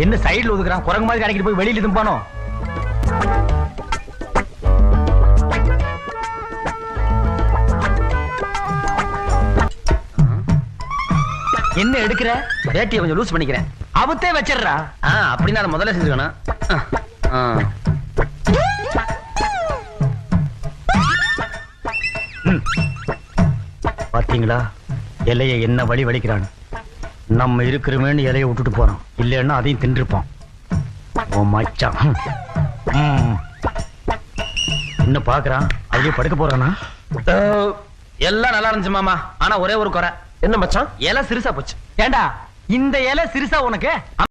என்ன சைடுல ஒதுக்குறான்? குரங்கு மாதிரி கடைக்கிட்டு போய் வெளியில தும்பானோ? என்ன எடுக்கிற? வேட்டியை கொஞ்சம் லூஸ் பண்ணிக்கிறேன். அவத்தே வச்சிடுறா. அப்படின்னா அதை முதல்ல செஞ்சுக்கணும். பாத்தீங்களா இலைய என்ன வழி வலிக்கிறான்? நம்ம இருக்கிறோமேன்னு இலைய விட்டுட்டு போறோம், இல்லைன்னா அதையும் தின்றுப்போம். ஓ மச்சான் என்ன பாக்குறான்? அதுலயே படுக்க போறானா? எல்லாம் நல்லா இருந்துச்சு மாமா, ஆனா ஒரே ஒரு குறை. என்ன மச்சான்? இலை சிறுசா போச்சு. ஏண்டா இந்த இலை சிறுசா உனக்கு?